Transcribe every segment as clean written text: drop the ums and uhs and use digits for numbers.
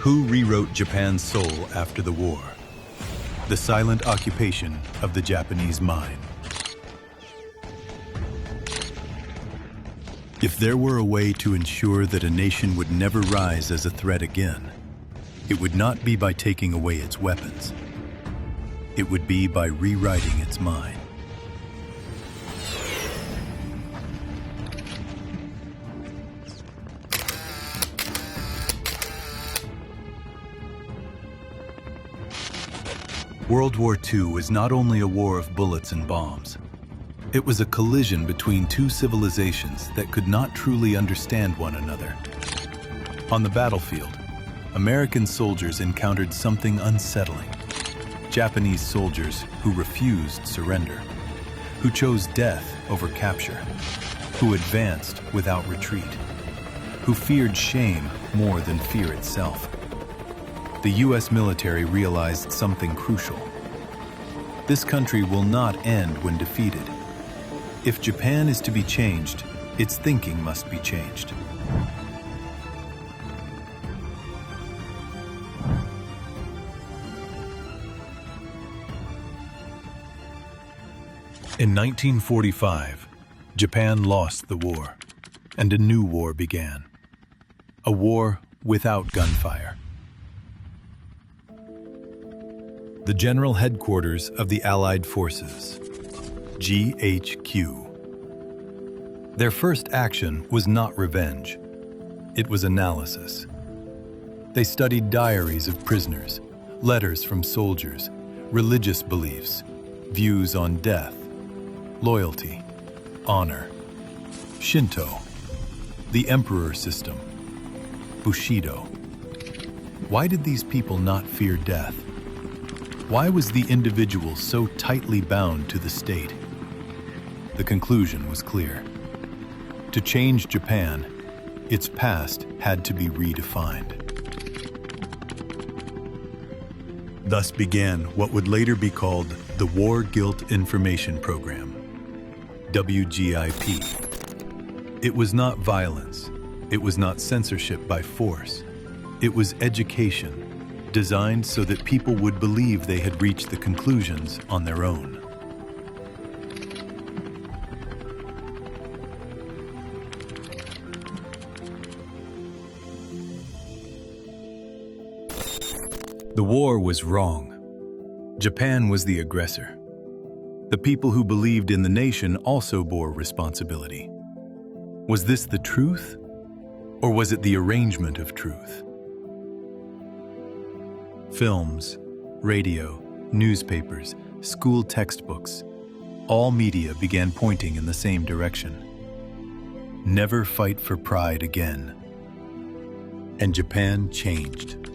Who rewrote Japan's soul after the war? The silent occupation of the Japanese mind. If there were a way to ensure that a nation would never rise as a threat again, it would not be by taking away its weapons. It would be by rewriting its mind. World War II was not only a war of bullets and bombs. It was a collision between two civilizations that could not truly understand one another. On the battlefield, American soldiers encountered something unsettling. Japanese soldiers who refused surrender, who chose death over capture, who advanced without retreat, who feared shame more than fear itself. The U.S. military realized something crucial. This country will not end when defeated. If Japan is to be changed, its thinking must be changed. In 1945, Japan lost the war, and a new war began. A war without gunfire. The General Headquarters of the Allied Forces, GHQ. Their first action was not revenge. It was analysis. They studied diaries of prisoners, letters from soldiers, religious beliefs, views on death, loyalty, honor, Shinto, the emperor system, Bushido. Why did these people not fear death? Why was the individual so tightly bound to the state? The conclusion was clear. To change Japan, its past had to be redefined. Thus began what would later be called the War Guilt Information Program, WGIP. It was not violence. It was not censorship by force. It was education, designed so that people would believe they had reached the conclusions on their own. The war was wrong. Japan was the aggressor. The people who believed in the nation also bore responsibility. Was this the truth, or was it the arrangement of truth? Films, radio, newspapers, school textbooks, all media began pointing in the same direction. Never fight for pride again. And Japan changed.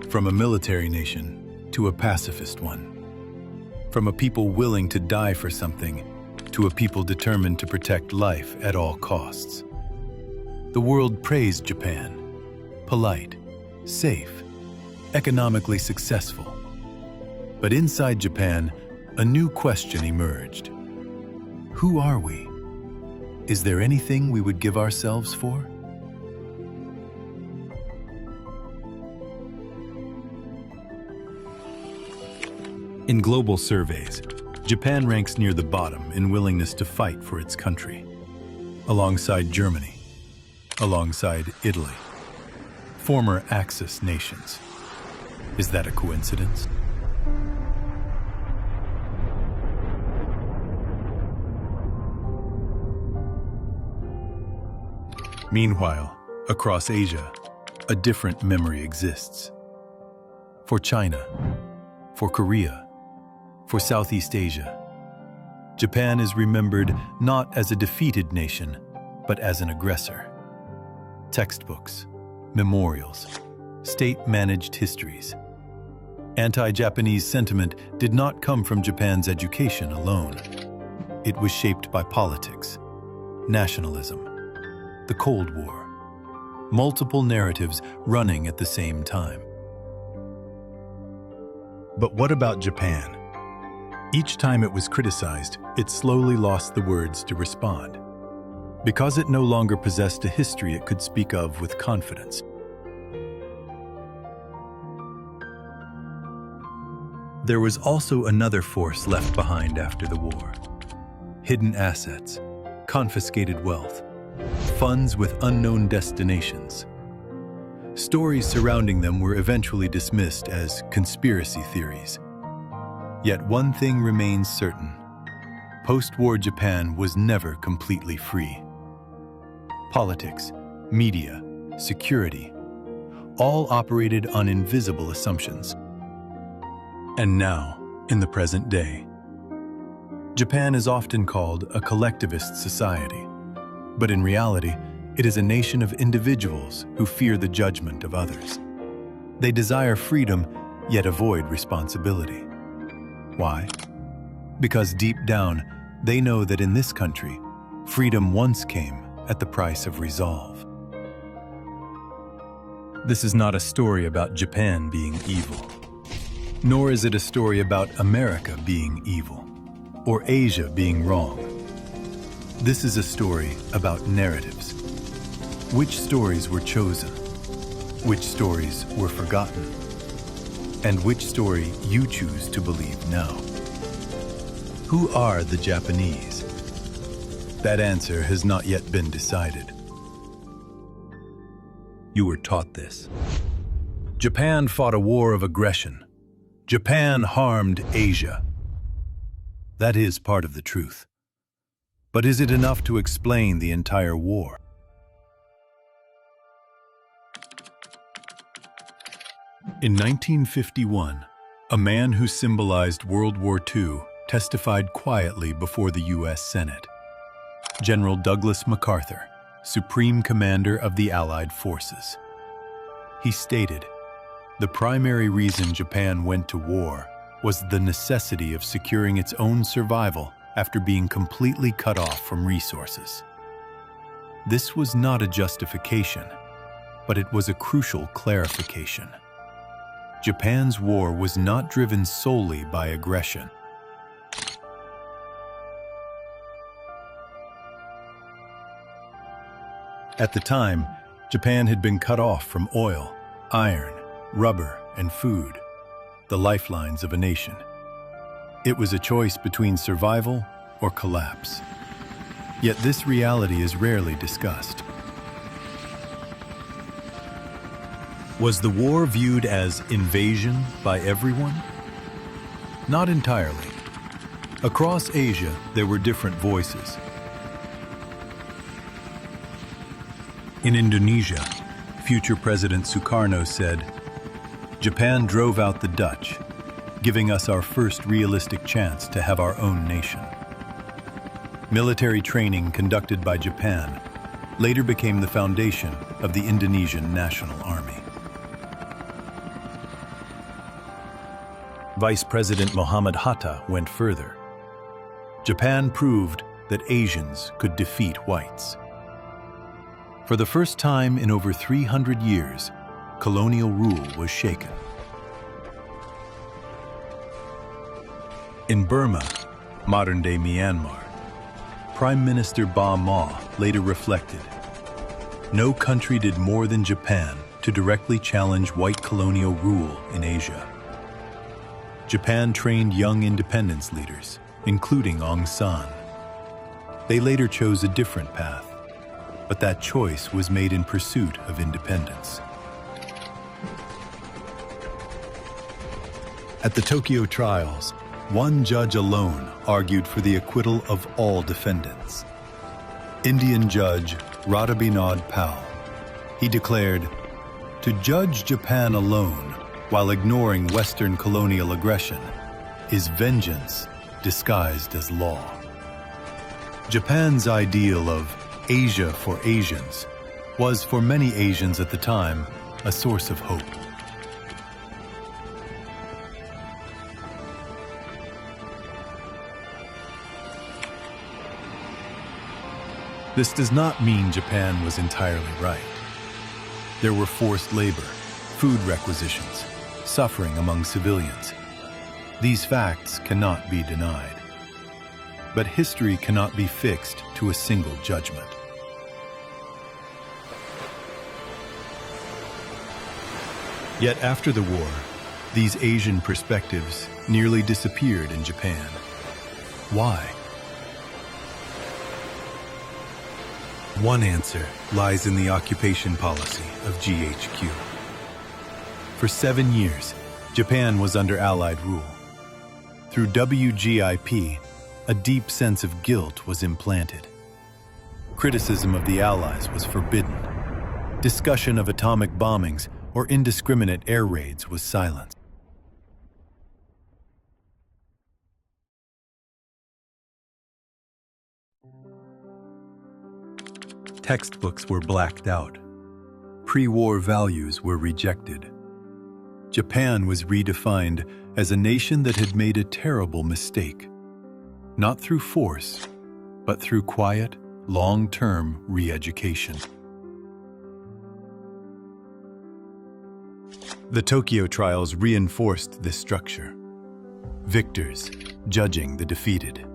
From a military nation to a pacifist one. From a people willing to die for something to a people determined to protect life at all costs. The world praised Japan. Polite, safe, economically successful. But inside Japan, a new question emerged. Who are we? Is there anything we would give ourselves for? In global surveys, Japan ranks near the bottom in willingness to fight for its country, alongside Germany, alongside Italy, former Axis nations. Is that a coincidence? Meanwhile, across Asia, a different memory exists. For China, for Korea, for Southeast Asia, Japan is remembered not as a defeated nation, but as an aggressor. Textbooks, memorials, state-managed histories. Anti-Japanese sentiment did not come from Japan's education alone. It was shaped by politics, nationalism, the Cold War, multiple narratives running at the same time. But what about Japan? Each time it was criticized, it slowly lost the words to respond, because it no longer possessed a history it could speak of with confidence. there was also another force left behind after the war. Hidden assets, confiscated wealth, funds with unknown destinations. Stories surrounding them were eventually dismissed as conspiracy theories. Yet one thing remains certain. Post-war Japan was never completely free. Politics, media, security, all operated on invisible assumptions. And now, in the present day, Japan is often called a collectivist society, but in reality, it is a nation of individuals who fear the judgment of others. They desire freedom, yet avoid responsibility. Why? Because deep down, they know that in this country, freedom once came at the price of resolve. This is not a story about Japan being evil, nor is it a story about America being evil, or Asia being wrong. This is a story about narratives. Which stories were chosen? Which stories were forgotten? And which story you choose to believe now? Who are the Japanese? That answer has not yet been decided. You were taught this. Japan fought a war of aggression. Japan harmed Asia. That is part of the truth. But is it enough to explain the entire war? In 1951, a man who symbolized World War II testified quietly before the U.S. Senate. General Douglas MacArthur, Supreme Commander of the Allied Forces. He stated, "The primary reason Japan went to war was the necessity of securing its own survival after being completely cut off from resources." This was not a justification, but it was a crucial clarification. Japan's war was not driven solely by aggression. At the time, Japan had been cut off from oil, iron, rubber, and food, the lifelines of a nation. It was a choice between survival or collapse. Yet this reality is rarely discussed. Was the war viewed as invasion by everyone? Not entirely. Across Asia, there were different voices. In Indonesia, future President Sukarno said, "Japan drove out the Dutch, giving us our first realistic chance to have our own nation." Military training conducted by Japan later became the foundation of the Indonesian National Army. Vice President Muhammad Hatta went further. Japan proved that Asians could defeat whites. For the first time in over 300 years, colonial rule was shaken. In Burma, modern-day Myanmar, Prime Minister Ba Maw later reflected, "No country did more than Japan to directly challenge white colonial rule in Asia." Japan trained young independence leaders, including Aung San. They later chose a different path, but that choice was made in pursuit of independence. At the Tokyo trials, one judge alone argued for the acquittal of all defendants. Indian judge Radhabinod Pal. He declared, "To judge Japan alone while ignoring Western colonial aggression is vengeance disguised as law." Japan's ideal of Asia for Asians was for many Asians at the time a source of hope. This does not mean Japan was entirely right. There were forced labor, food requisitions, suffering among civilians. These facts cannot be denied. But history cannot be fixed to a single judgment. Yet after the war, These Asian perspectives nearly disappeared in Japan. Why? One answer lies in the occupation policy of GHQ. For 7 years, Japan was under Allied rule. Through WGIP, a deep sense of guilt was implanted. Criticism of the Allies was forbidden. Discussion of atomic bombings or indiscriminate air raids was silenced. Textbooks were blacked out. Pre-war values were rejected. Japan was redefined as a nation that had made a terrible mistake, not through force, but through quiet, long-term re-education. The Tokyo trials reinforced this structure, victors judging the defeated.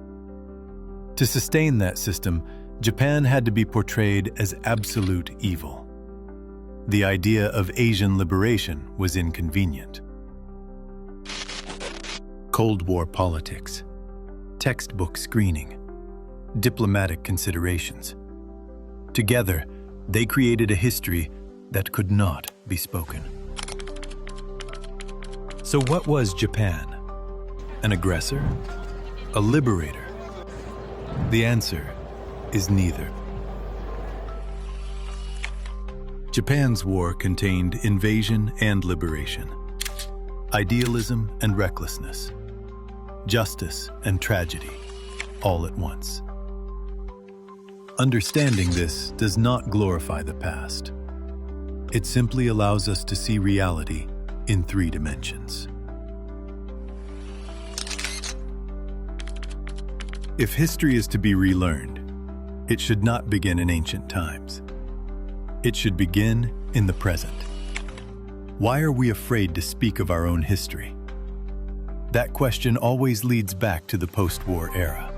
To sustain that system, Japan had to be portrayed as absolute evil. The idea of Asian liberation was inconvenient. Cold War politics, textbook screening, diplomatic considerations. Together, they created a history that could not be spoken. So what was Japan? An aggressor? A liberator? The answer is neither. Japan's war contained invasion and liberation, idealism and recklessness, justice and tragedy, all at once. Understanding this does not glorify the past. It simply allows us to see reality in 3 dimensions. If history is to be relearned, it should not begin in ancient times. It should begin in the present. Why are we afraid to speak of our own history? That question always leads back to the post-war era.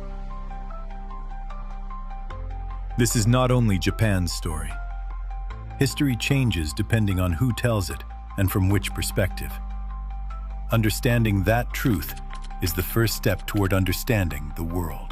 This is not only Japan's story. History changes depending on who tells it and from which perspective. Understanding that truth is the first step toward understanding the world.